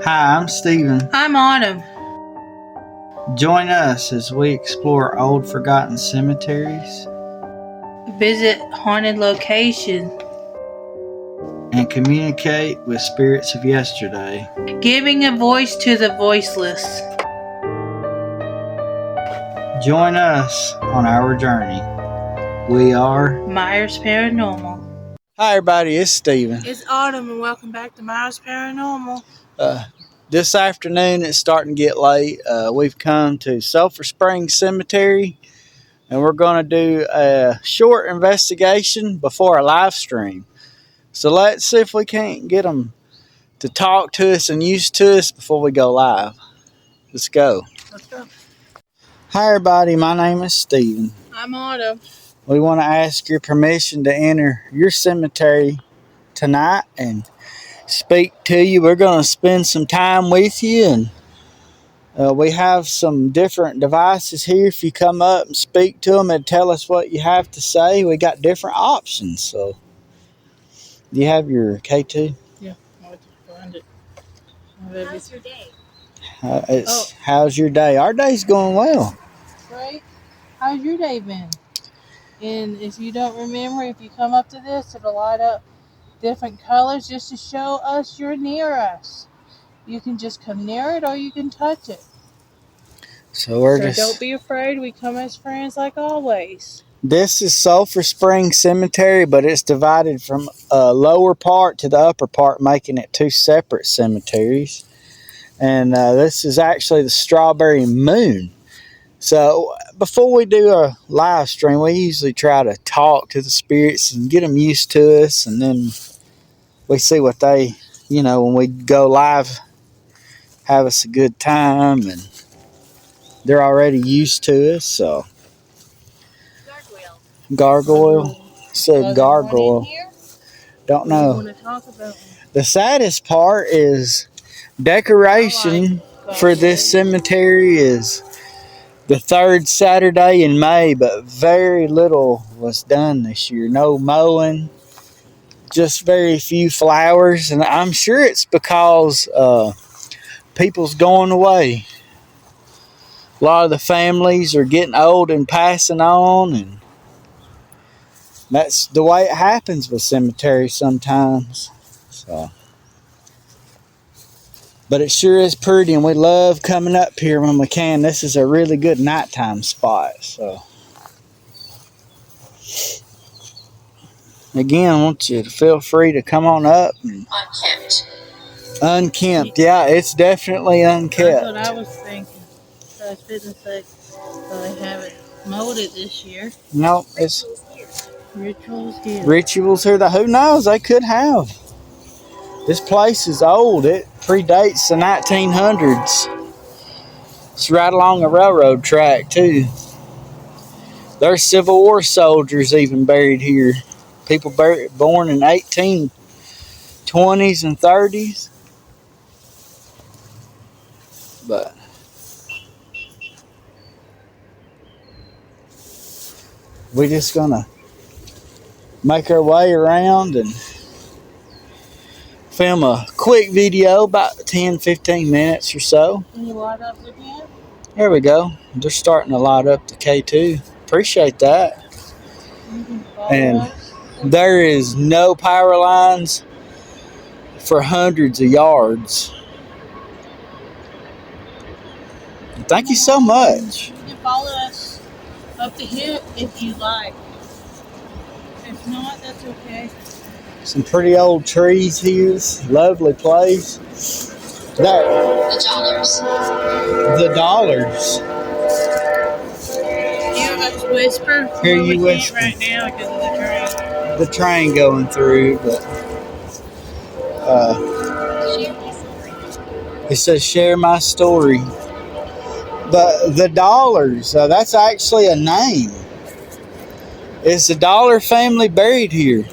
Hi, I'm Steven. I'm Autumn. Join us as we explore old forgotten cemeteries Visit haunted locations, and communicate with spirits of yesterday. giving a voice to the voiceless. Join us on our journey. We are Myers Paranormal. Hi everybody, it's Steven. It's Autumn and welcome back to Myers Paranormal. This afternoon it's starting to get late. We've come to Sulphur Springs Cemetery and we're going to do a short investigation before a live stream. So let's see if we can't get them to talk to us and used to us before we go live. Let's go. Let's go. Hi everybody, my name is Steven. I'm Autumn. We want to ask your permission to enter your cemetery tonight and speak to you. We're going to spend some time with you, and we have some different devices here. If you come up and speak to them and tell us what you have to say, we got different options. So, do you have your K2? Yeah, I'll find it. How's your day? How's your day? Our day's going well. Great. How's your day been? And if you don't remember, if you come up to this, it'll light up different colors just to show us you're near us. You can just come near it or you can touch it. So don't be afraid. We come as friends like always. This is Sulphur Springs Cemetery, but it's divided from a lower part to the upper part, making it two separate cemeteries. And this is actually the Strawberry Moon. So before we do a live stream, we usually try to talk to the spirits and get them used to us, and then we see what they, when we go live, have us a good time, and they're already used to us. So gargoyle, said gargoyle. Don't know. The saddest part is decoration for this cemetery is the third Saturday in May, but very little was done this year. No mowing, just very few flowers, and I'm sure it's because people's going away. A lot of the families are getting old and passing on, and that's the way it happens with cemeteries sometimes. So. But it sure is pretty, and we love coming up here when we can. This is a really good nighttime spot. So, again, I want you to feel free to come on up. Unkempt. Unkempt, yeah, it's definitely unkept. That's what I was thinking. So I was fitting to say, they haven't mowed it this year. No, it's Rituals here. Rituals here. Who knows? They could have. This place is old. It predates the 1900s. It's right along a railroad track, too. There's Civil War soldiers even buried here. People born in 1820s and 30s. But we're just going to make our way around and film a quick video, about 10-15 minutes or so. Can you light up again? There we go. They're starting to light up the K2. Appreciate that. And there is no power lines for hundreds of yards. Thank you so much. You can follow us up the hill if you like. If not, that's okay. Some pretty old trees here. Lovely place. The dollars. The dollars. Hear us whisper. Hear you we whisper. Can't right now because of the train. The train going through, but it says share my story. But the dollars, that's actually a name. It's the Dollar family buried here.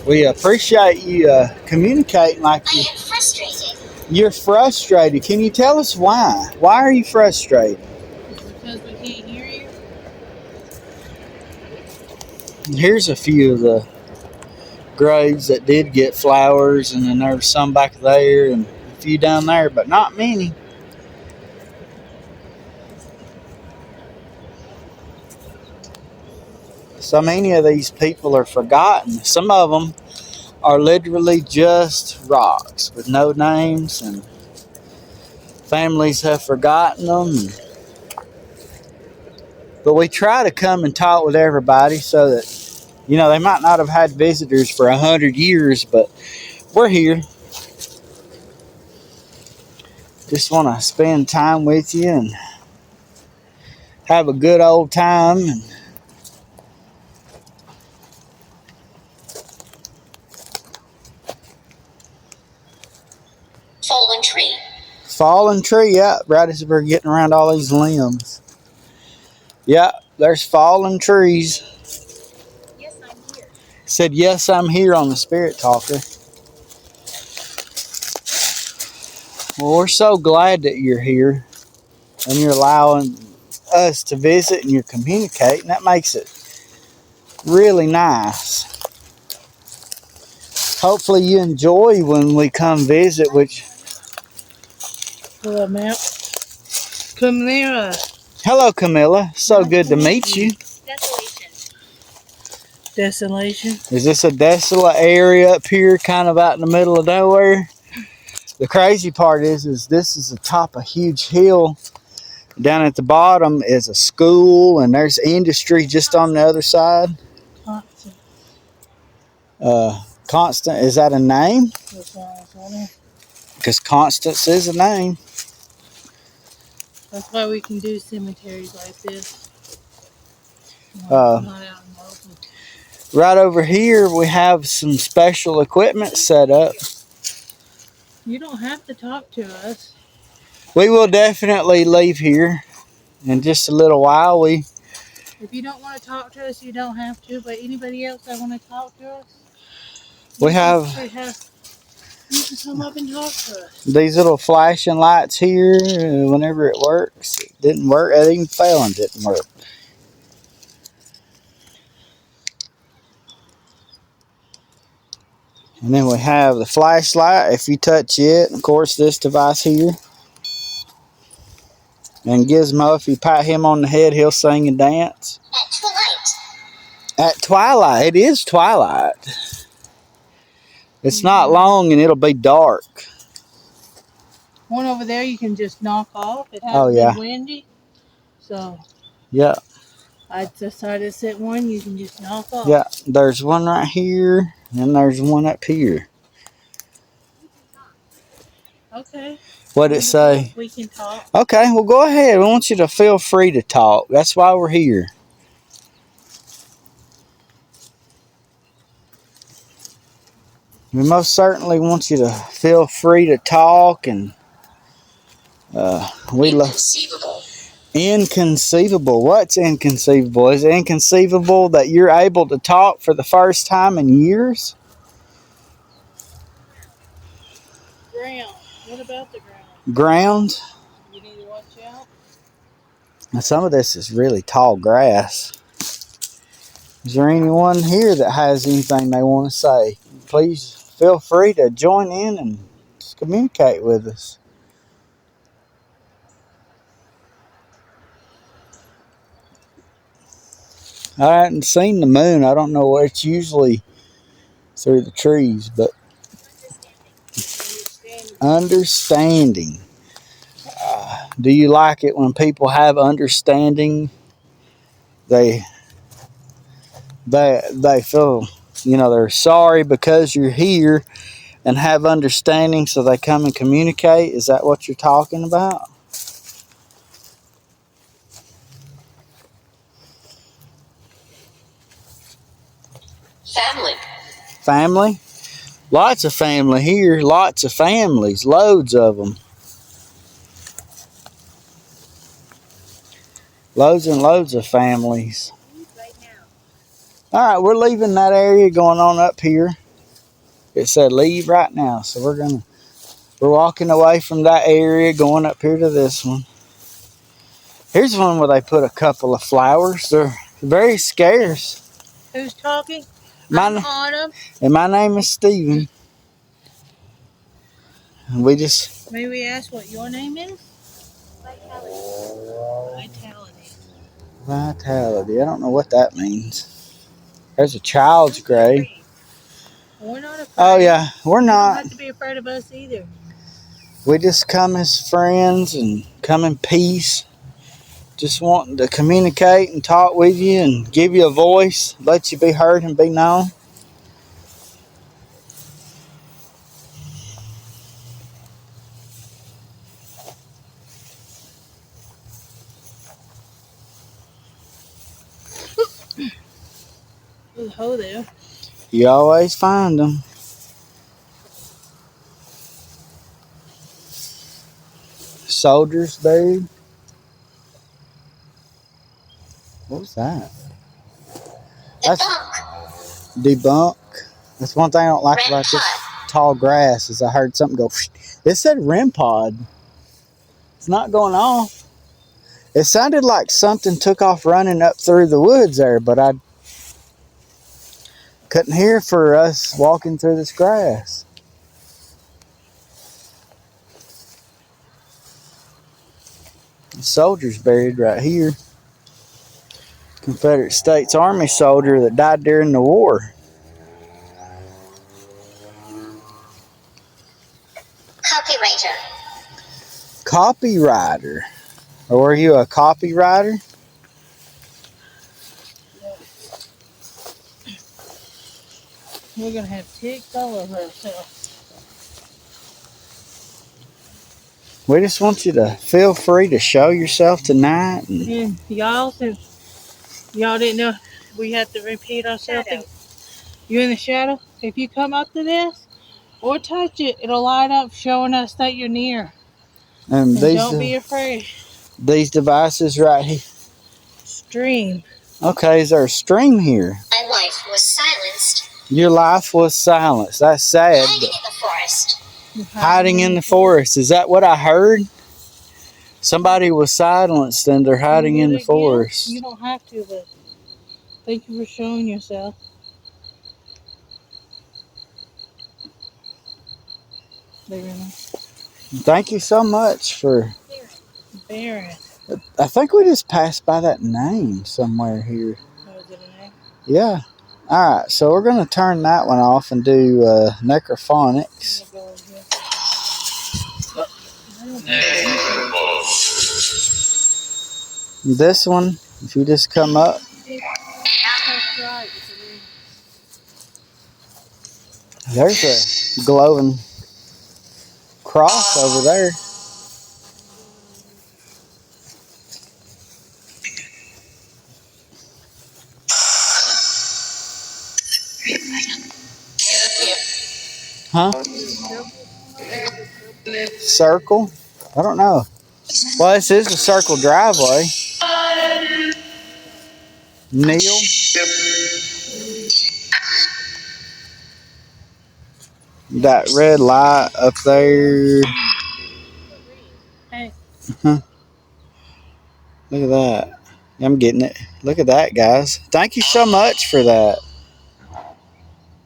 We appreciate you communicating like you. I am frustrated. You're frustrated. Can you tell us why? Why are you frustrated? Here's a few of the graves that did get flowers, and then there's some back there and a few down there, but not many. So many of these people are forgotten. Some of them are literally just rocks with no names, and families have forgotten them. But we try to come and talk with everybody so that, they might not have had visitors for 100 years, but we're here. Just want to spend time with you and have a good old time. Fallen tree. Fallen tree, yeah, right as we're getting around all these limbs. Yeah, there's fallen trees. Yes, I'm here. Said, yes, I'm here on the Spirit Talker. Well, we're so glad that you're here and you're allowing us to visit and you're communicating. That makes it really nice. Hopefully you enjoy when we come visit, which... Hello, map. Camilla. Hello, Camilla. So good to meet you. Desolation. Desolation. Is this a desolate area up here, kind of out in the middle of nowhere? The crazy part is this is the top of a huge hill. Down at the bottom is a school, and there's industry just on the other side. Constant. Constant, is that a name? That's why it's on there. Because Constance is a name. That's why we can do cemeteries like this. Uh, Not out in the open. Right over here, we have some special equipment set up. You don't have to talk to us. We will definitely leave here in just a little while. If you don't want to talk to us, you don't have to. But anybody else that want to talk to us, We have you can come up and talk to us. these little flashing lights here. Whenever it works, it didn't work. It even fell and didn't work. And then we have the flashlight. If you touch it, of course, this device here. And Gizmo, if you pat him on the head, he'll sing and dance. At twilight. At twilight. It is twilight. It's not long and it'll be dark. One over there you can just knock off. It has been windy. So yeah. I decided to set one you can just knock off. Yeah, there's one right here, and there's one up here. Okay. What'd it say? We can talk. Okay, well, go ahead. We want you to feel free to talk. That's why we're here. We most certainly want you to feel free to talk, and we love... Inconceivable. Inconceivable. What's inconceivable? Is it inconceivable that you're able to talk for the first time in years? Ground. What about the ground? Ground? You need to watch out. Now, some of this is really tall grass. Is there anyone here that has anything they want to say? Please feel free to join in and just communicate with us. I hadn't seen the moon. I don't know where it's usually through the trees, but understanding. Do you like it when people have understanding? They feel, they're sorry because you're here and have understanding, so they come and communicate. Is that what you're talking about? Family. Family? Lots of family here. Lots of families. Loads of them. Loads and loads of families. Right now. All right, we're leaving that area, going on up here. It said leave right now, so we're walking away from that area, going up here to this one. Here's one where they put a couple of flowers. They're very scarce. Who's talking? My, I'm Autumn. and my name is Steven. We just... May we ask what your name is? Vitality. Vitality. Vitality. I don't know what that means. There's a child's grave. We're not afraid. Oh, yeah. We're You don't not. have to be afraid of us either. We just come as friends and come in peace. Just wanting to communicate and talk with you and give you a voice. Let you be heard and be known. There's a hole there. You always find them. Soldiers buried. What was that? That's debunk. That's one thing I don't like about this tall grass is I heard something go. It said REM pod. It's not going off. It sounded like something took off running up through the woods there, but I couldn't hear for us walking through this grass. The soldier's buried right here. Confederate States Army soldier that died during the war. Copywriter. Copywriter. Or were you a copywriter? We're going to have ticks all over ourselves. We just want you to feel free to show yourself tonight. And y'all, since y'all didn't know, we have to repeat ourselves. You're in the shadow. If you come up to this or touch it, it'll light up showing us that you're near. And Don't be afraid. These devices right here. Stream. Okay, is there a stream here? My life was silenced. Your life was silenced. That's sad. Hiding in the forest. Hiding in the forest. Is that what I heard? Somebody was silenced and they're hiding in the forest. You don't have to, but thank you for showing yourself. Thank you so much for... Baron. I think we just passed by that name somewhere here. Oh, is it a name? Yeah. Alright, so we're going to turn that one off and do necrophonics. This one, if you just come up. There's a glowing cross over there. Huh? Circle? I don't know. Well, this is a circle driveway. Neil? That red light up there. Hey. Look at that. I'm getting it. Look at that, guys. Thank you so much for that.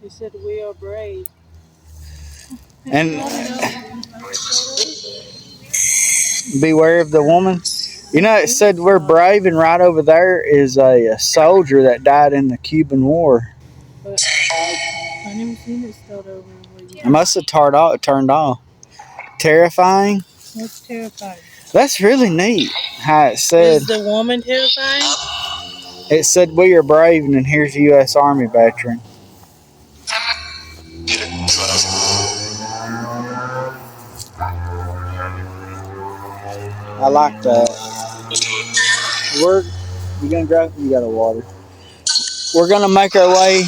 He said we are brave. And beware of the woman. You know, it said we're brave, and right over there is a soldier that died in the Cuban War. But I never seen it start over. I must have turned off. Terrifying? What's terrifying? That's really neat how it said. Is the woman terrifying? It said we are brave, and then here's a U.S. Army veteran. I like that. You gonna grab? You got a water. We're gonna make our way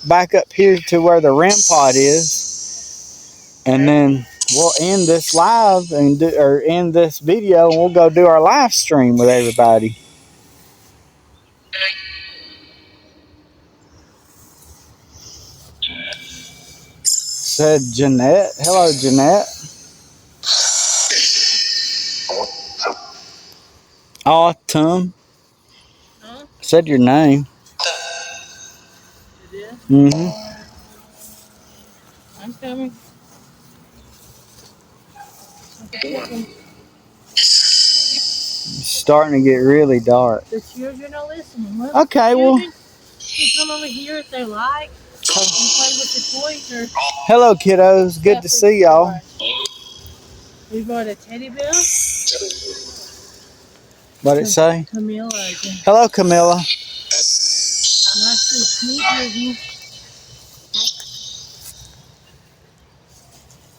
back up here to where the REM pod is, and then we'll end this live or end this video, and we'll go do our live stream with everybody. Said Jeanette. Hello, Jeanette. Autumn. Said your name. Mm-hmm. I'm coming. It's starting to get really dark. The children are listening. Look, Okay, children well. can come over here if they like and play with the toys or Hello, kiddos. Good to see y'all. We bought a teddy bear. What'd it say? Camilla again. Hello, Camilla. Nice to meet you.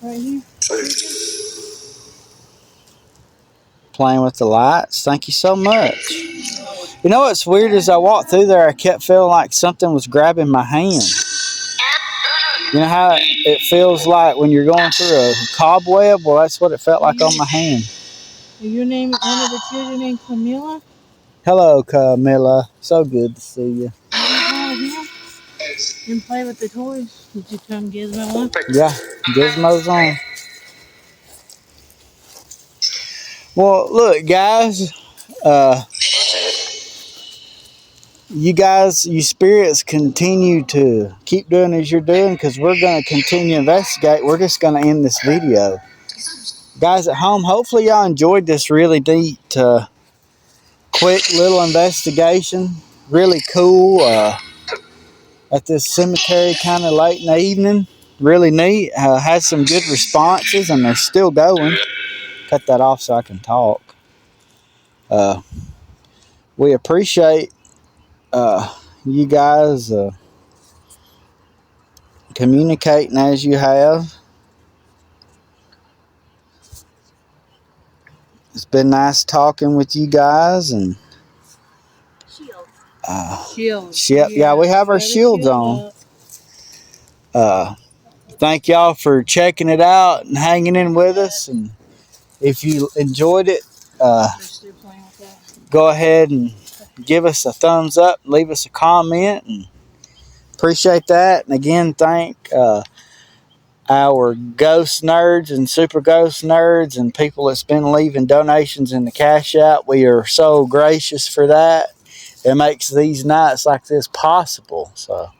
Right here. Playing with the lights. Thank you so much. You know what's weird? As I walked through there, I kept feeling like something was grabbing my hand. You know how it feels like when you're going through a cobweb? Well, that's what it felt like on my hand. Your name, one of the children named Camilla? Hello, Camilla. So good to see you. And play with the toys. Did you come Gizmo one? Yeah, Gizmo's on. Well, look, guys. You spirits continue to keep doing as you're doing, because we're going to continue to investigate. We're just going to end this video. Guys at home, hopefully y'all enjoyed this really neat, quick little investigation. Really cool. At this cemetery kind of late in the evening. Really neat. Had some good responses, and they're still going. Cut that off so I can talk. We appreciate you guys communicating as you have. It's been nice talking with you guys, and Shields. yeah, we have our shields on. Thank y'all for checking it out and hanging in with us. And if you enjoyed it, go ahead and give us a thumbs up, leave us a comment, and appreciate that. And again, thank our ghost nerds and super ghost nerds and people that's been leaving donations in the Cash App. We are so gracious for that. It makes these nights like this possible. So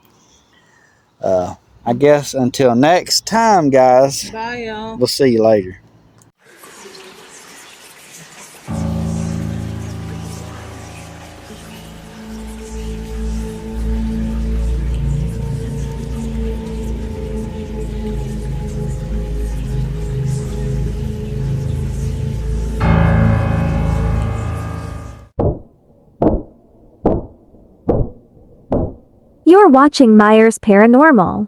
I guess until next time, guys. Bye, y'all. We'll see you later. You're watching Myers Paranormal.